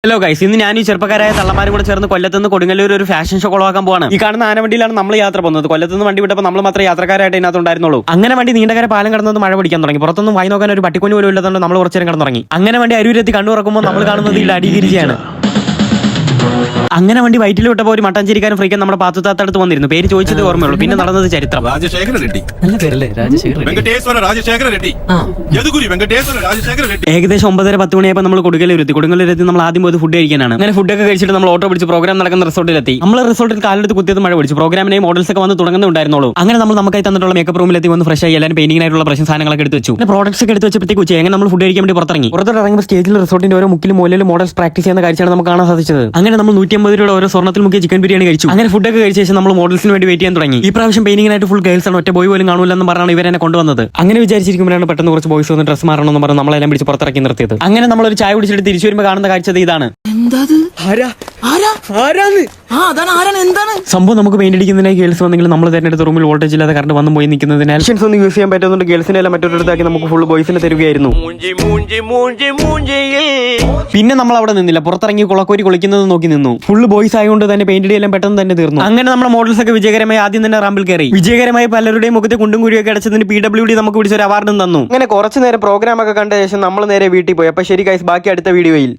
Hello guys, ഇന്ന് ഞാൻ ഈ ചെറുപ്പക്കാരായ തള്ളമാരും കൂടെ ചേർന്ന് കൊല്ലത്തുനിന്ന് കൊടുങ്ങല്ലൂർ ഒരു ഫാഷൻ ഷോ കൊളവാക്കാൻ പോവാണ്. ഈ കാണുന്ന ആനവണ്ടിയിലാണ് നമ്മൾ യാത്ര പോകുന്നത്. കൊല്ലത്തുനിന്ന് വണ്ടി വിട്ടപ്പോൾ നമ്മൾ മാത്രമേ യാത്രക്കാരായിട്ട് ഇതിനകത്ത് ഉണ്ടായിരുന്നുള്ളൂ. അങ്ങനെ വണ്ടി നീണ്ടകര പാലം കടന്നത് മഴ പിടിക്കാൻ തുടങ്ങി. പുറത്തൊന്നും വായി നോക്കാൻ ഒരു പട്ടിക്കുഞ്ഞു പോലും ഇല്ലാത്തതുകൊണ്ട് നമ്മൾ കുറച്ചു നേരം കിടന്നുറങ്ങി. അങ്ങനെ വണ്ടി അരൂരെത്തി കണ്ണു തുറക്കുമ്പോൾ നമ്മൾ കാണുന്നത് ഈ അടിഗിരിയാണ്. അങ്ങനെ വണ്ടി വയറ്റിൽ വിട്ടപ്പോൾ ഒരു മട്ടാഞ്ചേരിക്കാരൻ ഫ്രീക്കൻ നമ്മുടെ പാത്തുത്താത്തടുത്ത് വന്നിരുന്നു. പേര് ചോദിച്ചത് ഓർമ്മയുള്ളൂ, പിന്നെ നടന്നത് ചരിത്രം. ഏകദേശം 9:10 മണിയായപ്പോൾ നമ്മൾ കൊടുങ്ങല്ലൂരെത്തി. നമ്മൾ ആദ്യം പോയത് ഫുഡ് കഴിക്കാനാണ്. അങ്ങനെ ഫുഡൊക്കെ കഴിച്ചിട്ട് നമ്മൾ ഓട്ടോ പിടിച്ച് പ്രോഗ്രാം നടക്കുന്ന റിസോർട്ടിലെത്തി. നമ്മൾ റിസോർട്ടിൽ കാലെടുത്ത് കുത്തിയത് മഴ പിടിച്ചു. പ്രോഗ്രാമിനെയും മോഡൽസ് ഒക്കെ വന്ന് തുടങ്ങുന്നുണ്ടായിരുന്നുള്ളൂ. അങ്ങനെ നമ്മൾ നമുക്കായി തന്നിട്ടുള്ള മേക്കപ്പ് റൂമിലെത്തി വന്ന് ഫ്രഷ് ആയി എല്ലാവരും പെയിന്റിംഗിനായിട്ടുള്ള പ്രശ്ന സാധനങ്ങളൊക്കെ എടുത്ത് വെച്ചു. പ്രോഡക്ട്സ് ഒക്കെ എടുത്ത് വെച്ചപ്പോഴത്തേക്ക് ഉച്ച അങ്ങനെ നമ്മൾ ഫുഡ് കഴിക്കാൻ വേണ്ടി പുറത്തിറങ്ങി. പുറത്തോട്ടിറങ്ങുമ്പോൾ സ്റ്റേജിൽ റിസോർട്ടിന്റെ ഓരോ മുക്കിലും മൂലയിലും മോഡൽസ് പ്രാക്ടീസ് ചെയ്യുന്ന കാഴ്ചയാണ് നമുക്ക് കാണാൻ സാധിച്ചത്. അങ്ങനെ നമ്മൾ 150 രൂപ ഓരോ സ്വർണ്ണത്തിൽ മുക്കിയ ചിക്കൻ ബിരിയാണി കഴിച്ചു. അങ്ങനെ ഫുഡൊക്കെ കഴിച്ച ശേഷം നമ്മൾ മോഡൽസിന് വേണ്ടി വെയിറ്റ് ചെയ്യാൻ തുടങ്ങി. ഈ പ്രാവശ്യം പെയിന്റിംഗിനായിട്ട് ഫുൾ ഗേൾസ് ആണ്, ഒറ്റ ബോയ് പോലും കാണൂലെന്ന് പറഞ്ഞാണ് ഇവരെന്നെ കൊണ്ടുവന്നത്. അങ്ങനെ വിചാരിച്ചിരിക്കുമ്പോഴാണ് പെട്ടെന്ന് കുറച്ച് ബോയ്സ് വന്ന് ഡ്രസ് മാറണമെന്ന് പറഞ്ഞ് നമ്മളെല്ലാം പിടിച്ച് പുറത്തിറക്കി നിർത്തിയത്. അങ്ങനെ നമ്മൾ ഒരു ചായ കുടിച്ചിട്ട് തിരിച്ചു വരുമ്പോൾ കാണുന്ന കാഴ്ച ഇതാണ്. സംഭവം നമുക്ക് പെയിന്റ് അടിക്കുന്നതിനായി ഗേൾസ് വന്നെങ്കിൽ നമ്മൾ തിരഞ്ഞെടുത്ത റൂമിൽ വോൾട്ടേജ് ഇല്ലാതെ കറണ്ട് വന്നു പോയി നിൽക്കുന്നതിനാൽ ഓപ്ഷൻസ് ഒന്നും യൂസ് ചെയ്യാൻ പറ്റുന്നുണ്ട്. ഗേൾസിനെ എല്ലാം മറ്റൊരിടത്താക്കി നമുക്ക് ഫുൾ ബോയ്സിനെ തരുകയായിരുന്നു. പിന്നെ നമ്മൾ അവിടെ നിന്നില്ല, പുറത്തിറങ്ങി കുളക്കോരി കുളിക്കുന്നത് നോക്കി നിന്നു. ഫുൾ ബോയ്സ് ആയതുകൊണ്ട് തന്നെ പെയിന്റ് എല്ലാം പെട്ടെന്ന് തന്നെ തീർന്നു. അങ്ങനെ നമ്മുടെ മോഡൽസ് ഒക്കെ വിജയകരമായി ആദ്യം തന്നെ റാമ്പിൽ കയറി. വിജയകരമായി പലരുടെയും മുഖത്ത് കുണ്ടും കുഴിയൊക്കെ അടച്ചതിന് PWD നമുക്ക് പിടിച്ചൊരു അവാർഡും തന്നു. അങ്ങനെ കുറച്ചു നേരം പ്രോഗ്രാം ഒക്കെ കണ്ട ശേഷം നമ്മൾ നേരെ വീട്ടിൽ പോയി. അപ്പൊ ശരി ഗൈസ്, ബാക്കി അടുത്ത വീഡിയോയിൽ.